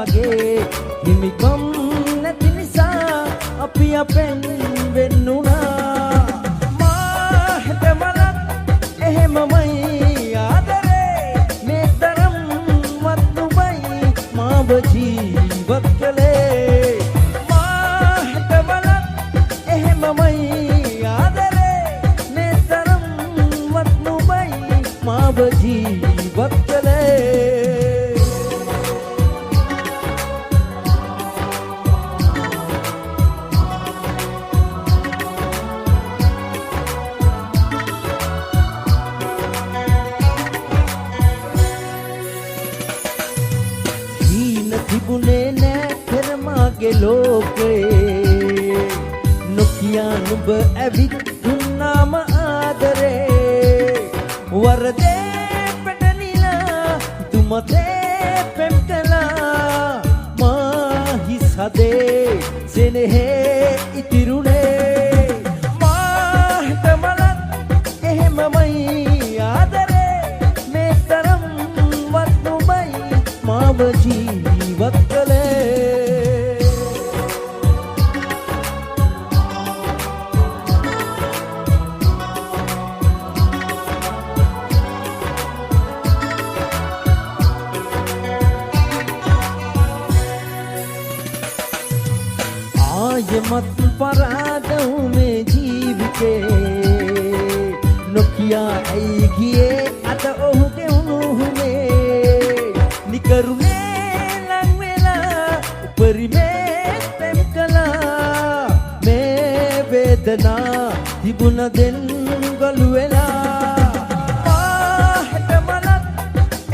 මගේ හිමිකම් නැති නිසා අපි අපෙන් වෙන්නුණා මා හිතමලක් එහෙමමයි ආදරේ මේ තරම් වත් නුඹයි මාව ජීවත් කළේ මා හිතමලක් එහෙමමයි ආදරේ මේ තරම් වත් නුඹයි මාව ජීවත් කළේ තිබුණේ නෑ පෙරමාගේ ලෝකේ නොකියා නුඹ ඇවිත් දුන්නාම ආදරේ වරදේ පැටලිලා තුමතේ පෙම් කළා මා හිස් හදේ සෙනෙහේ ඉතිරුණේ මා හිතමලක් එහෙමමයි ආදරේ මේ තරම් වත් නුඹයි මාව ජීවත් කළේ ආයමත් පරාදව් මේ ජීවිතේ නොකියා ඇයි ගියේ අද ඔහුගේ උණුහුමේ නිකරුණේ ලං වෙලා උපරිමේ පෙම් කළා මේ වේදනා තිබුණ දෙන් ගලු වෙලා මා හිතමලක්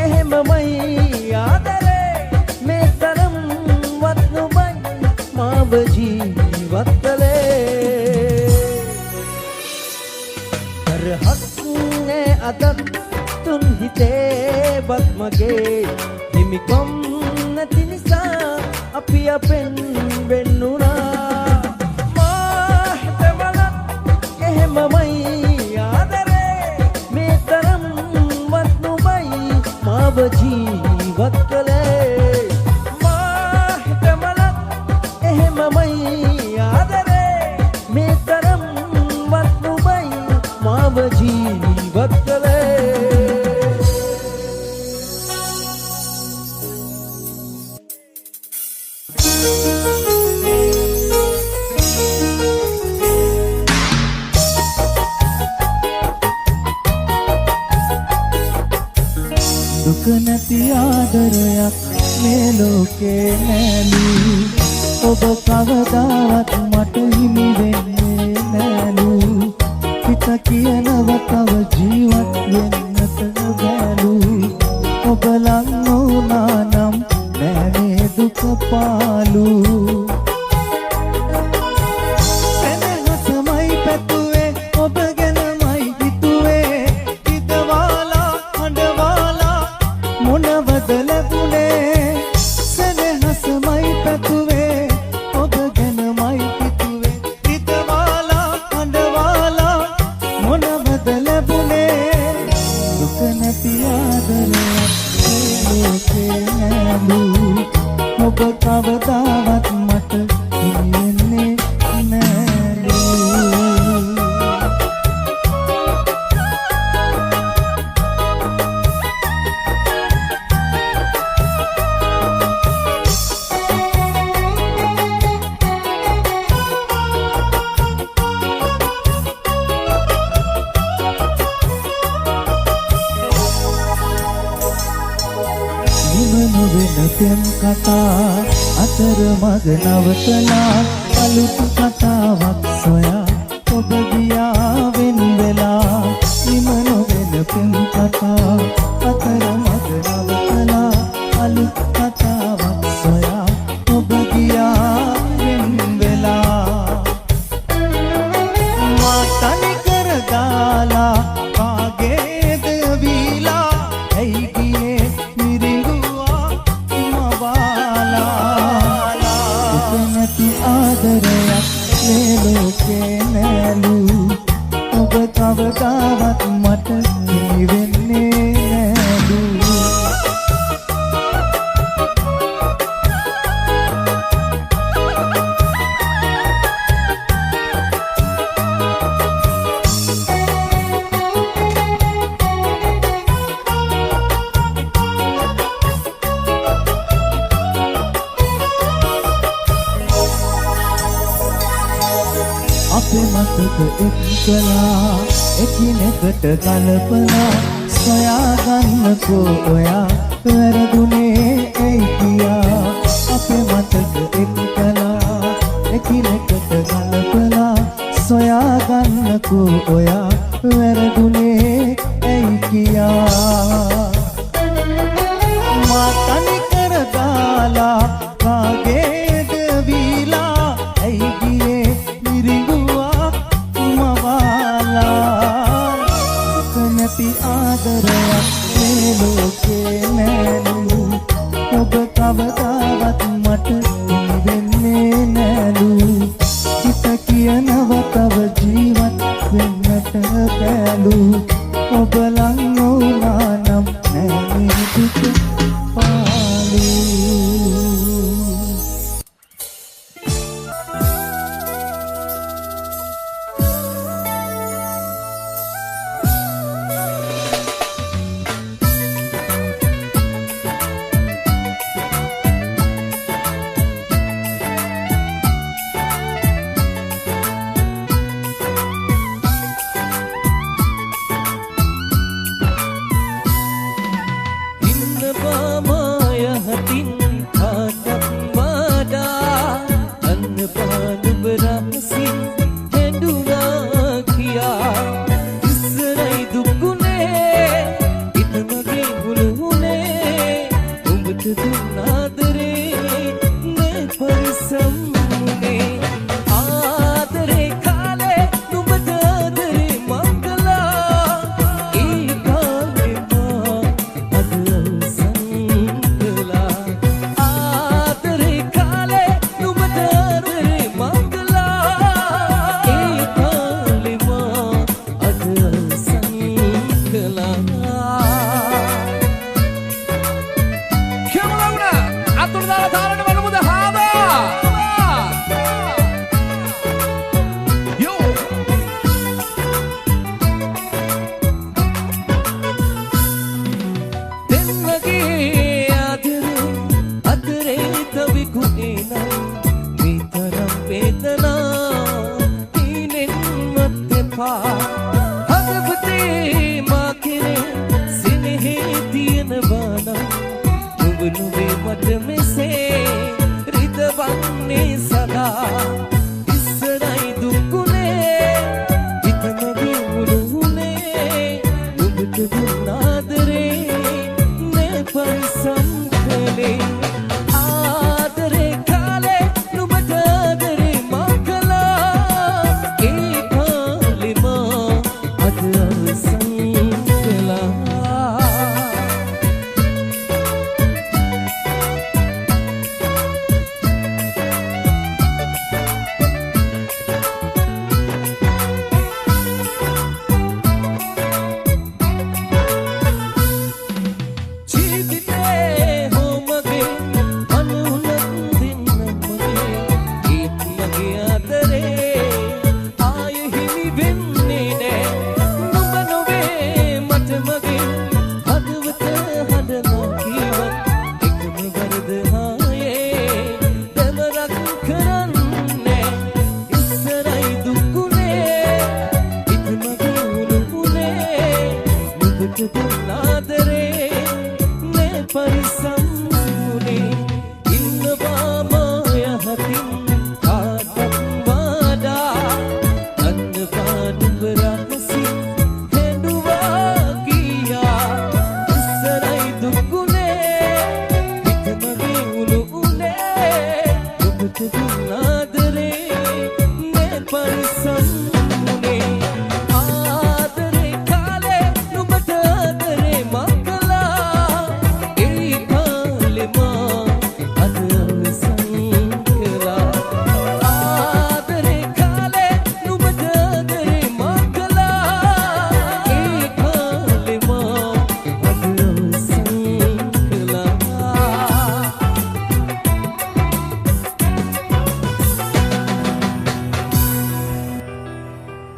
එහෙමමයි ආදරේ මේ තරම් වත් නුඹයි මාව ජීවත් කළේ කරහක් නෑ අදත් තුන් හිතේ බත් මගේ හිමිකම් නැති නිසා අපි අපෙන් වෙන්නුණා මා හිතමලක් එහෙමමයි ආදරේ මේ තරම් වත් නුඹයි මාව ජීවත් කළේ මා හිතමලක් එහෙමමයි ආදරේ මේ තරම් වත් නුඹයි මාව ජීවත් කළේ දුක නැති ආදරයක් මේ ලෝකේ නෑලු ඔබ කවදාවත් මට හිමි වෙන්නේ නෑලු හිත කියනව තව ජීවත් වෙන්නට බැලු ඔබ ලං වුණා නම් නෑනේ දුක පාලු සෙනෙහසමයි පැතුවේ ඔබ ගැනමයි හිතුවේ හිතවාලා හඬවාලා මොනවද ලැබුණේ සෙනෙහසමයි පැතුවේ ඔබ ගැනමයි හිතුවේ හිතවාලා හඬවාලා මොනවද ලැබුණේ දුක නැති ආදරයක් ලෝකේ නෑලු ඔබ කවදාවත් මට හිමිවෙන්නේ නෑලු පෙම් කතා අතර මග නවතලා අලුත් කතාවක් සොයා ඔබ ගියා වෙන් වෙලා නිම නොවෙන පෙම් කතා අතර මග නවතලා අලුත් කතාවක් සොයා ඔබ ගියා වෙන් වෙලා මා තනි කර දාලා කාගේද වීලා ඇයි ගියේ ආදරයක් මේ ලෝකේ නෑලු ඔබ කවදාවත් මට හිමි වෙන්නේ නෑලු අපේ මතක එක්කලා එකිනෙකට කලපලා සොයාගන්නකෝ ඔයා වැරදුනේ ඇයි කියා අපේ මතක එක්කලා එකිනෙකට කලපලා සොයාගන්නකෝ ඔයා වැරදුනේ ඇයි කියා මා තනි කර දාලා කාගේද වීලා ඇයි ගියේ මිරිඟුවා මවාලා කනති ආදරයක් මේ ලෝකේ නෑලු ඔබ කවදාවත් මට වෙන්නේ නෑලු හිත කියනව තව ජීවත් වෙන්නට බැලු ඔබ ලං වුණා නම් නෑ දුක පාලු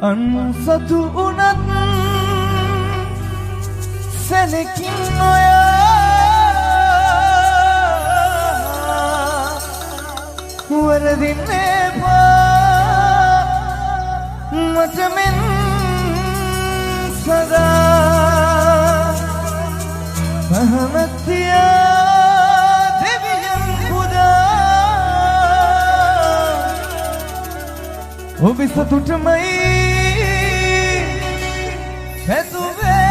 අන්සතු උනත් සැලකින් ඔයා වරදින්නේ පා මට මෙන් සදා පහනතියා දෙවියන් පුදා ඔබ සතුටමයි පැතුවේ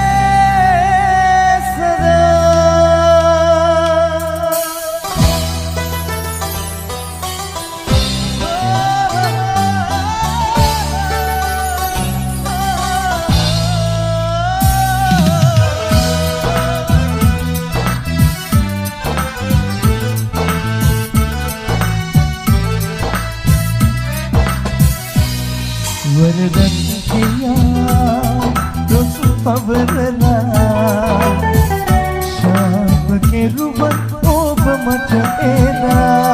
සදා වරදක් කියා දොස් පවරලා ශාප කෙරුවත් ඔබ මට එදා